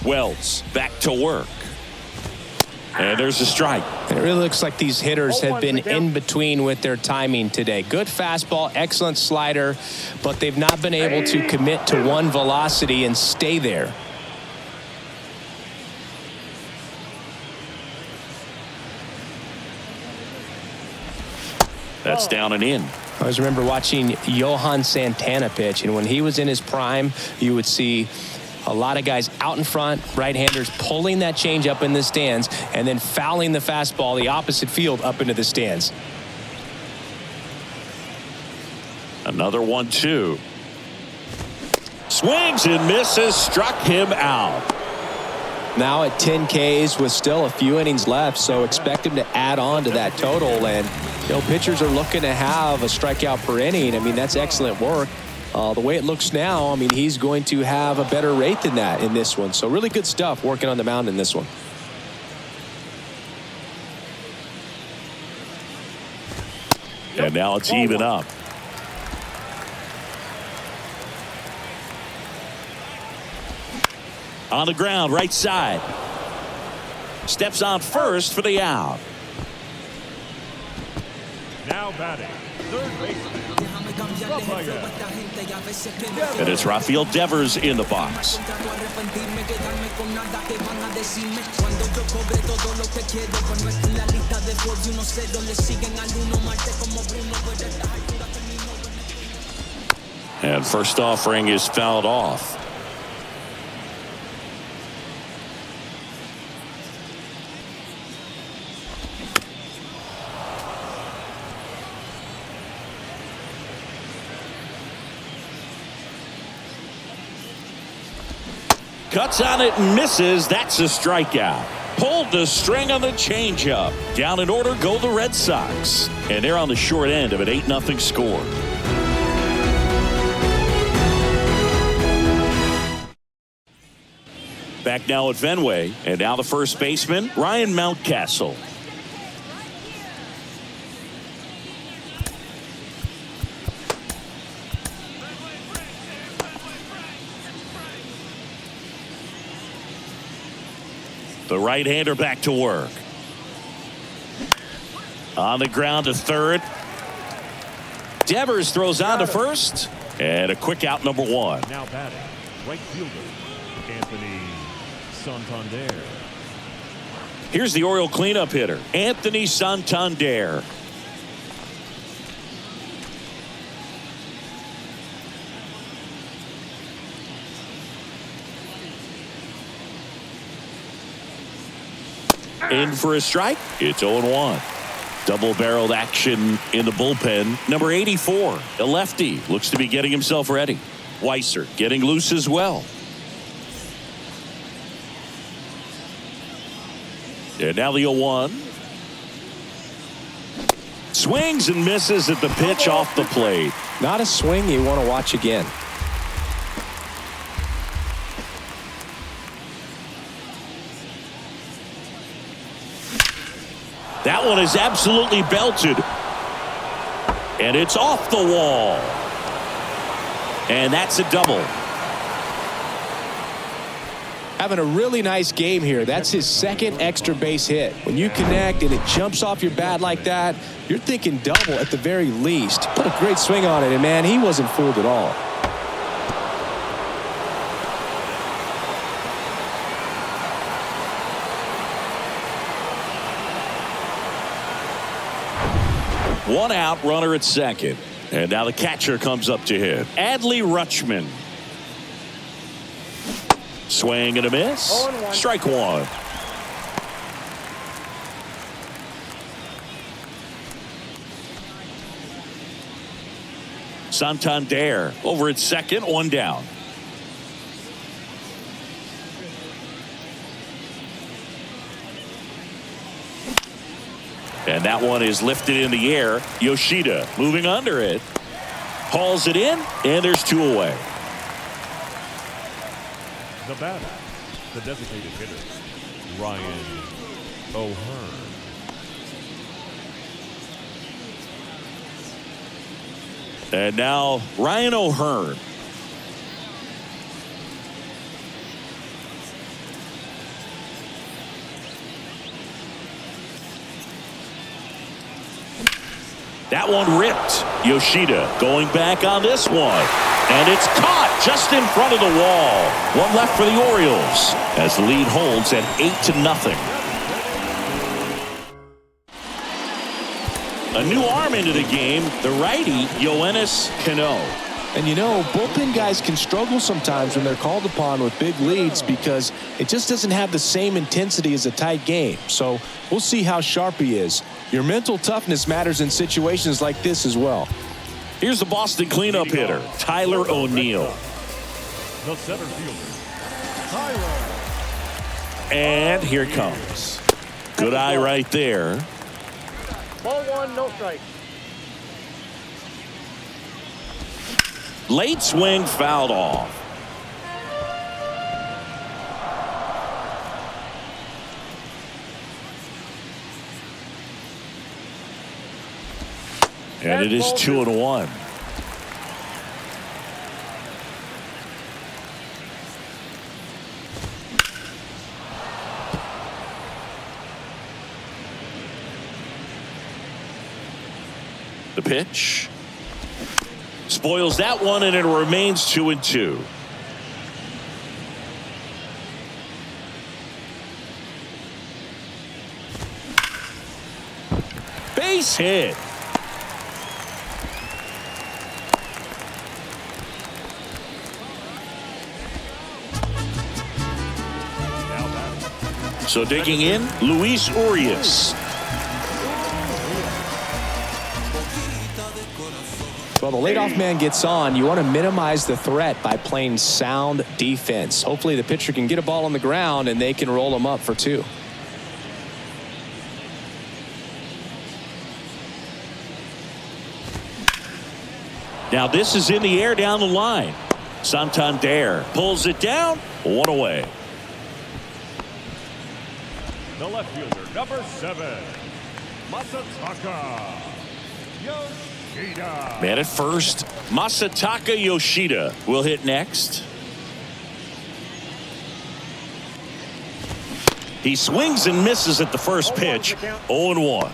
Wells back to work. And there's a strike. And it really looks like these hitters have been in between with their timing today. Good fastball, excellent slider, but they've not been able to commit to one velocity and stay there. That's down and in. I always remember watching Johan Santana pitch, and when he was in his prime, you would see a lot of guys out in front, right-handers pulling that change up in the stands and then fouling the fastball the opposite field up into the stands. Another 1-2. Swings and misses, struck him out. Now at 10 Ks with still a few innings left, so expect him to add on to that total. And you know, pitchers are looking to have a strikeout per inning. I mean, that's excellent work. The way it looks now, I mean, he's going to have a better rate than that in this one. So really good stuff working on the mound in this one. And now it's even up. On the ground, right side. Steps on first for the out. Now batting, third baseman, Rafael. And it's Rafael Devers in the box. And first offering is fouled off. Cuts on it and misses. That's a strikeout. Pulled the string on the changeup. Down in order go the Red Sox. And they're on the short end of an 8-0 score. Back now at Fenway. And now the first baseman, Ryan Mountcastle. The right-hander back to work. On the ground to third. Devers throws on to first. And a quick out, number one. Now batting, right fielder, Anthony Santander. Here's the Oriole cleanup hitter, Anthony Santander. In for a strike. It's 0-1. Double-barreled action in the bullpen. Number 84, a lefty, looks to be getting himself ready. Weiser getting loose as well. And now the 0-1. Swings and misses at the pitch off the plate. Not a swing you want to watch again. That one is absolutely belted. And it's off the wall. And that's a double. Having a really nice game here. That's his second extra base hit. When you connect and it jumps off your bat like that, you're thinking double at the very least. Put a great swing on it, and man, he wasn't fooled at all. One out, runner at second. And now the catcher comes up to hit. Adley Rutschman. Swing and a miss. Strike one. Santander over at second, one down. And that one is lifted in the air. Yoshida moving under it. Hauls it in, and there's two away. The batter, the designated hitter, Ryan O'Hearn. And now Ryan O'Hearn. That one ripped. Yoshida going back on this one. And it's caught just in front of the wall. One left for the Orioles as the lead holds at 8-0. A new arm into the game, the righty, Yoenis Cano. And you know, bullpen guys can struggle sometimes when they're called upon with big leads because it just doesn't have the same intensity as a tight game. So we'll see how sharp he is. Your mental toughness matters in situations like this as well. Here's the Boston cleanup hitter, Tyler O'Neill. The center fielder, Tyler. And here it comes. Good eye right there. Ball one, no strike. Late swing fouled off. And it is 2-1. The pitch. Spoils that one, and it remains 2-2. Base hit. So digging in, Luis Urias. Well, the leadoff man gets on. You want to minimize the threat by playing sound defense. Hopefully the pitcher can get a ball on the ground and they can roll him up for 2. Now this is in the air down the line. Santander pulls it down. 1 away. The left fielder, number 7, Masataka Yoshida. Man at first, Masataka Yoshida will hit next. He swings and misses at the first pitch. 0-1.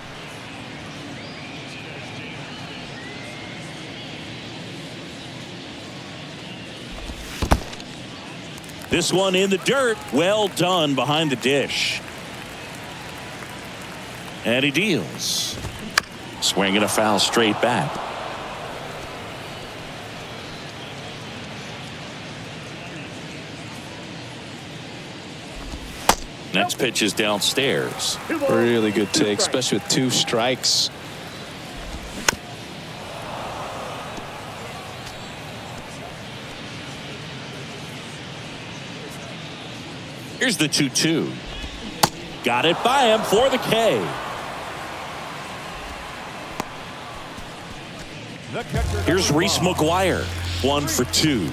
This one in the dirt. Well done behind the dish. And he deals. Swinging a foul straight back. Next pitch is downstairs. Really good take, especially with 2 strikes. Here's the 2-2. Got it by him for the K. Here's Reese McGuire. 1 for 2.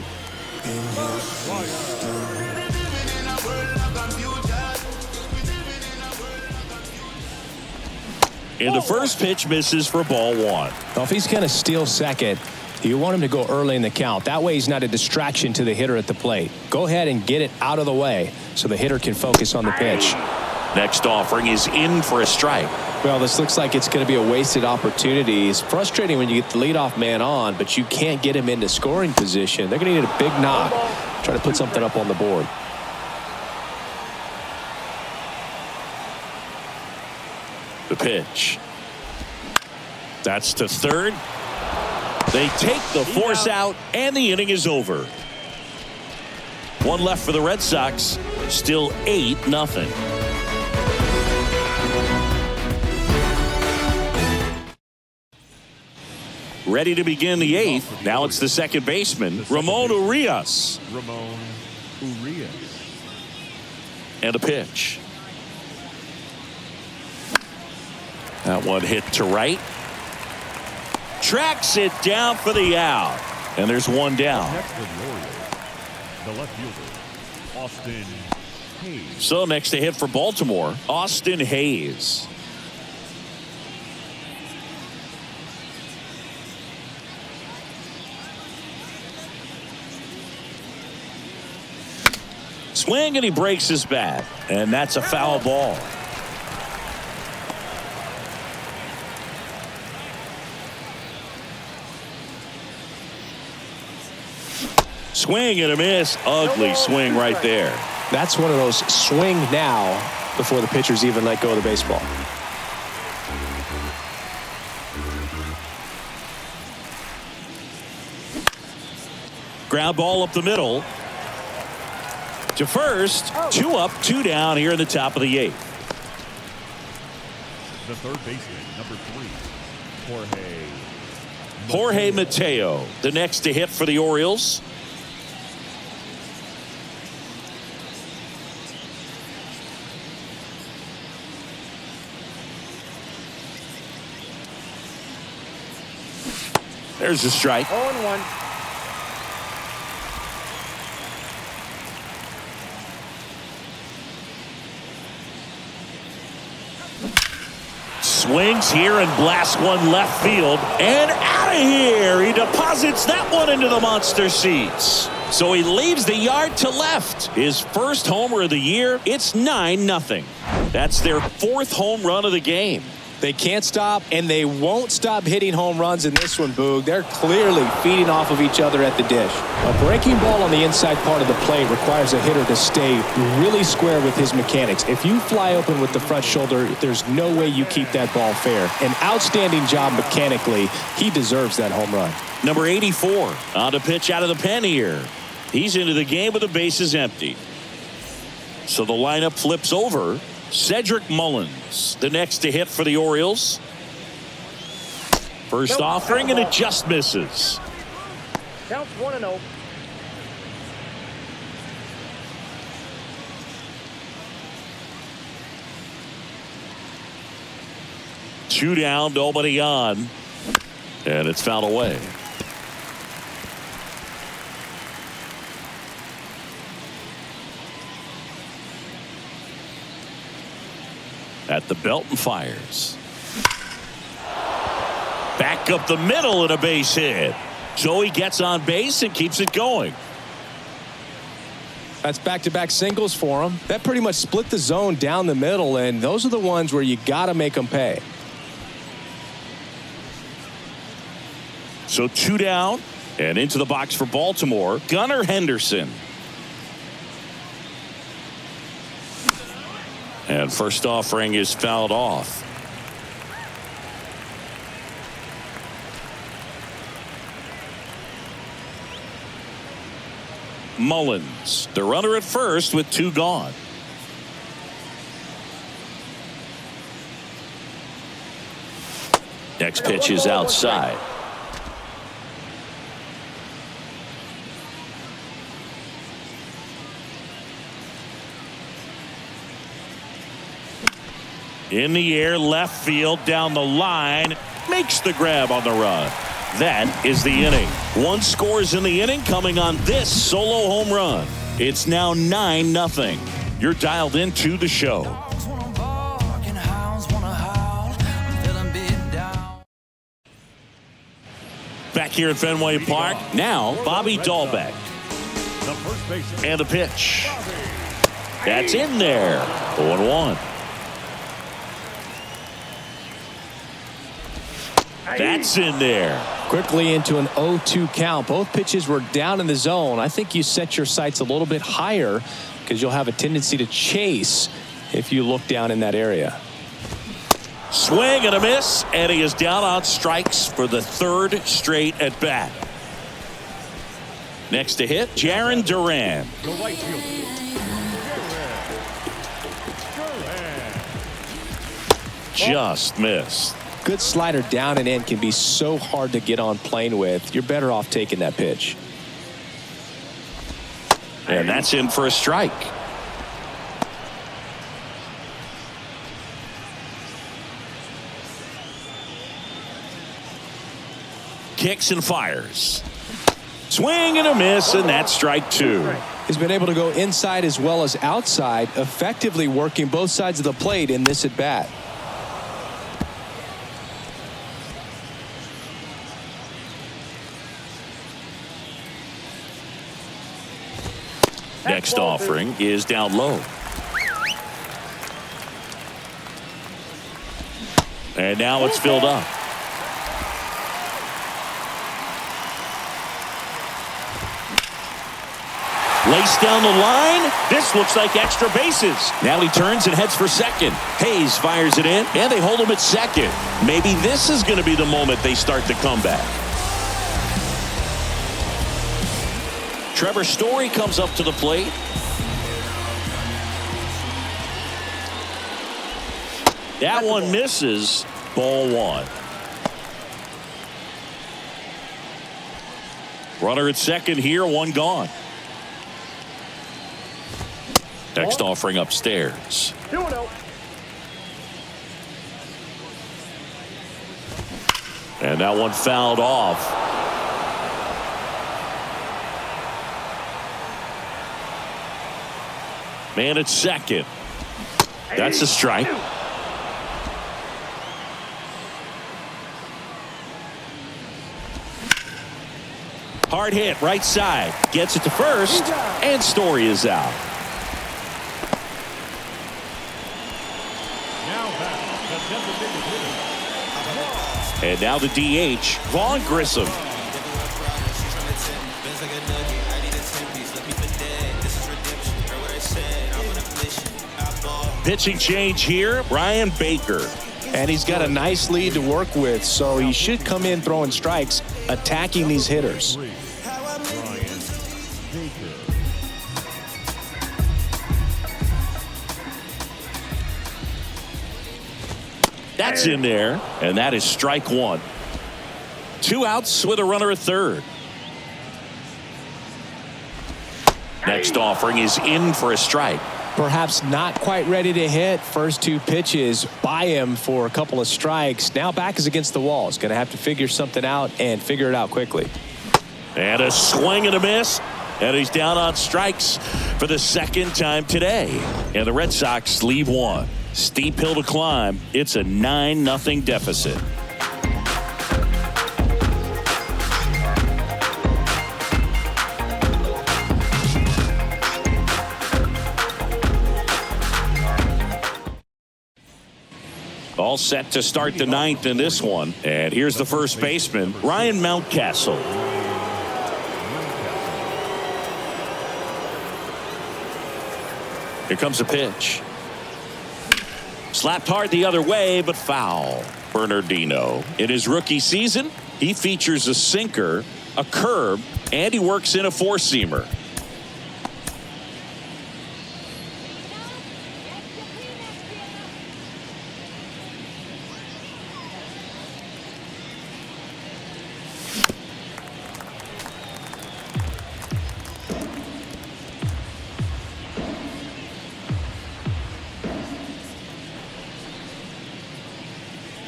And the first pitch misses for ball 1. Well, if he's going to steal second, you want him to go early in the count. That way he's not a distraction to the hitter at the plate. Go ahead and get it out of the way so the hitter can focus on the pitch. Next offering is in for a strike. Well, this looks like it's going to be a wasted opportunity. It's frustrating when you get the leadoff man on, but you can't get him into scoring position. They're going to need a big knock. Try to put something up on the board. The pitch. That's to third. They take the force out, and the inning is over. 1 left for the Red Sox. Still 8-0. Ready to begin the 8th. Now it's the second baseman, Ramon Urias. Ramon Urias. And a pitch. That one hit to right. Tracks it down for the out. And there's 1 down. Next for the Orioles, the left fielder, Austin Hayes. So next to hit for Baltimore, Austin Hayes. Swing, and he breaks his bat. And that's a foul ball. Swing and a miss. Ugly swing right there. That's one of those swing now before the pitchers even let go of the baseball. Ground ball up the middle. To first. 2 up, 2 down here in the top of the 8th. The third baseman, number 3, Jorge Mateo, the next to hit for the Orioles. There's a strike. 0-1. Swings here and blasts one left field. And out of here. He deposits that one into the monster seats. So he leaves the yard to left. His first homer of the year. It's 9-0. That's their 4th home run of the game. They can't stop, and they won't stop hitting home runs in this one, Boog. They're clearly feeding off of each other at the dish. A breaking ball on the inside part of the plate requires a hitter to stay really square with his mechanics. If you fly open with the front shoulder, there's no way you keep that ball fair. An outstanding job mechanically. He deserves that home run. Number 84 on the pitch out of the pen here. He's into the game with the bases empty. So the lineup flips over. Cedric Mullins, the next to hit for the Orioles. First offering, and it just misses. Counts 1-0. Two down, nobody on. And it's fouled away. At the belt and fires. Back up the middle and a base hit. So he gets on base and keeps it going. That's back-to-back singles for him. That pretty much split the zone down the middle, and those are the ones where you got to make them pay. So two down and into the box for Baltimore, Gunnar Henderson. And first offering is fouled off. Mullins, the runner at first with two gone. Next pitch is outside. In the air, left field, down the line, makes the grab on the run. That is the inning. One scores in the inning coming on this solo home run. It's now 9-0. You're dialed into the show. Back here at Fenway Park, now Bobby Dahlbeck. The first baseman. And a pitch. That's in there. 0-1. That's in there. Quickly into an 0-2 count. Both pitches were down in the zone. I think you set your sights a little bit higher because you'll have a tendency to chase if you look down in that area. Swing and a miss, and he is down on strikes for the third straight at bat. Next to hit, Jarren Duran. The right fielder. Just missed. Good slider down and in can be so hard to get on plane with. You're better off taking that pitch. And that's in for a strike. Kicks and fires. Swing and a miss, and that's strike two. He's been able to go inside as well as outside, effectively working both sides of the plate in this at bat. Next offering is down low. And now it's filled up. Laced down the line. This looks like extra bases. Now he turns and heads for second. Hayes fires it in, and they hold him at second. Maybe this is going to be the moment they start the comeback. Trevor Story comes up to the plate. That one misses. Ball one. Runner at second here, one gone. Next offering upstairs. 2-0. And that one fouled off. Man at second. That's a strike. Hard hit, right side. Gets it to first, and Story is out. Now back, the designated hitter. And now the DH, Vaughn Grissom. Pitching change here, Brian Baker. And he's got a nice lead to work with, so he should come in throwing strikes, attacking these hitters. Brian Baker. That's in there, and that is strike one. 2 outs with a runner at third. Next offering is in for a strike. Perhaps not quite ready to hit. First 2 pitches by him for a couple of strikes. Now back is against the wall. He's going to have to figure something out and figure it out quickly. And a swing and a miss. And he's down on strikes for the second time today. And the Red Sox leave one. Steep hill to climb. It's a 9-0 deficit. All set to start the 9th in this one. And here's the first baseman, Ryan Mountcastle. Here comes a pitch. Slapped hard the other way, but foul. Bernardino. In his rookie season, he features a sinker, a curve, and he works in a 4-seamer.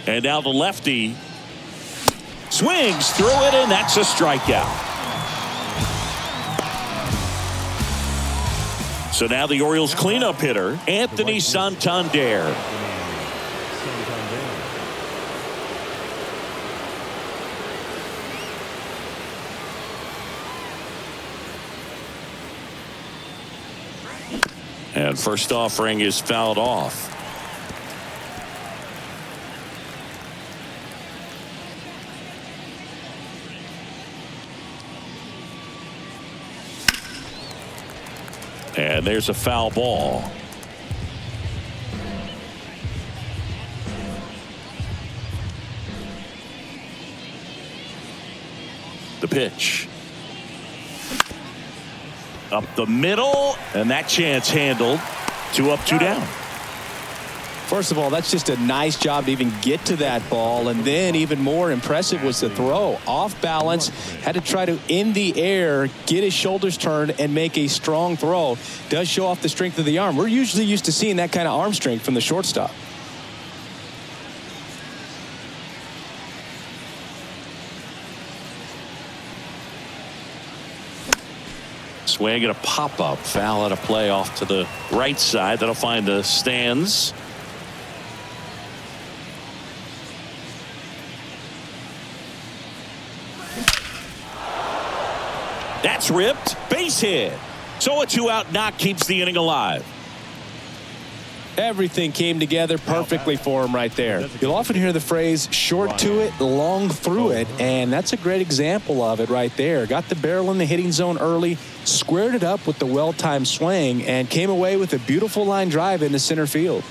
And now the lefty swings through it, and that's a strikeout. So now the Orioles cleanup hitter, Anthony Santander. And first offering is fouled off. And there's a foul ball. The pitch. Up the middle, and that chance handled. 2 up, 2 down. First of all, that's just a nice job to even get to that ball, and then even more impressive was the throw. Off balance, had to try to, in the air, get his shoulders turned and make a strong throw. Does show off the strength of the arm. We're usually used to seeing that kind of arm strength from the shortstop. Swing and a pop-up. Foul at a play off to the right side. That'll find the stands. That's ripped. Base hit. So a 2-out knock keeps the inning alive. Everything came together perfectly for him right there. You'll often hear the phrase short to it, long through it, and that's a great example of it right there. Got the barrel in the hitting zone early, squared it up with the well-timed swing, and came away with a beautiful line drive into center field.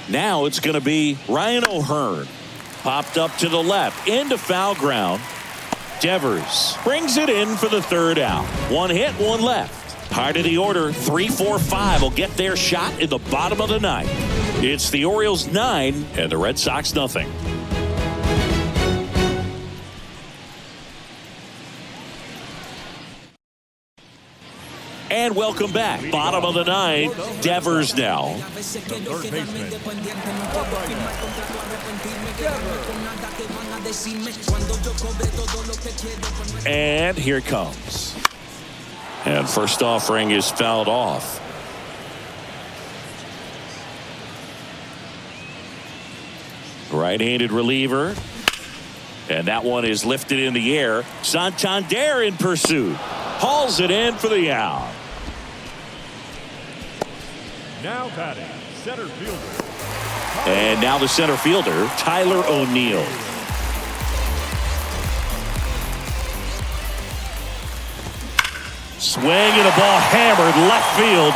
Now it's going to be Ryan O'Hearn. Popped up to the left, into foul ground. Devers brings it in for the 3rd out. 1 hit, 1 left. High to the order, 3, 4, 5 will get their shot in the bottom of the 9th. It's the Orioles 9 and the Red Sox nothing. And welcome back. Bottom of the 9th, Devers now. The third baseman. And here it comes. And first offering is fouled off. Right-handed reliever. And that one is lifted in the air. Santander in pursuit. Hauls it in for the out. Now batting, center fielder, And now the center fielder, Tyler O'Neill. Swing and a ball hammered left field.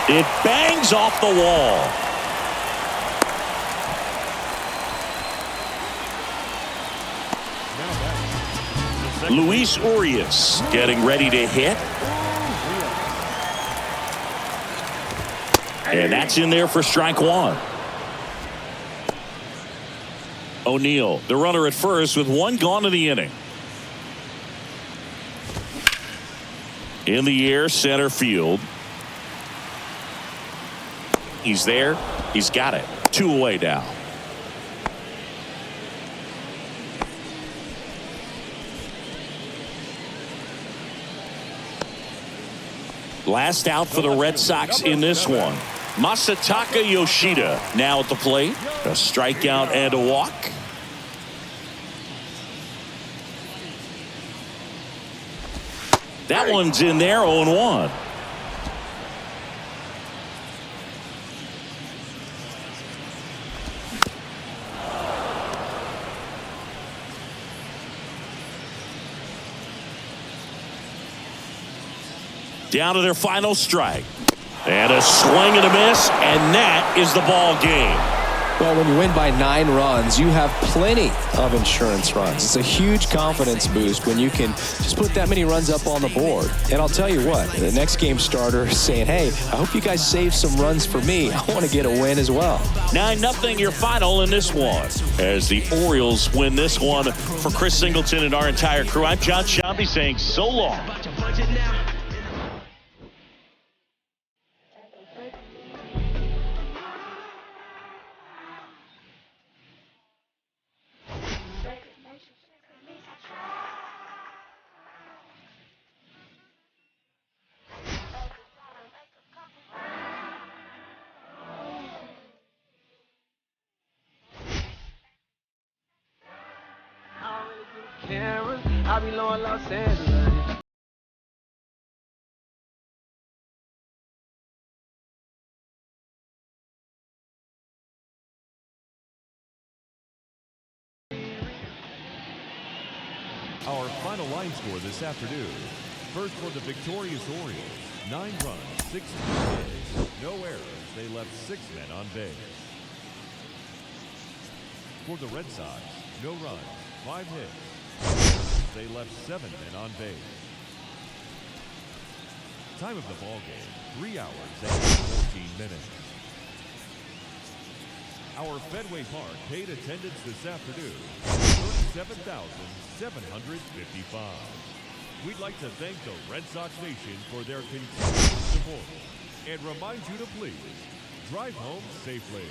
It bangs off the wall. Luis Urias getting ready to hit. And that's in there for strike one. O'Neill, the runner at first with one gone in the inning. In the air, center field. He's there. He's got it. 2 away now. Last out for the Red Sox in this one. Masataka Yoshida now at the plate. A strikeout and a walk. That one's in there, 0-1. Down to their final strike. And a swing and a miss, and that is the ball game. Well, when you win by 9 runs, you have plenty of insurance runs. It's a huge confidence boost when you can just put that many runs up on the board. And I'll tell you what, the next game starter is saying, hey, I hope you guys save some runs for me. I want to get a win as well. 9-0 your final in this one. As the Orioles win this one, for Chris Singleton and our entire crew, I'm John Shambi saying so long. I be low in Los Angeles. Our final line score this afternoon. First for the victorious Orioles, 9 runs, 16 hits, no errors. They left 6 men on base. For the Red Sox, no runs, 5 hits. They left 7 men on base. Time of the ball game, 3 hours and 14 minutes. Our Fenway Park paid attendance this afternoon, 37,755. We'd like to thank the Red Sox Nation for their continued support and remind you to please drive home safely.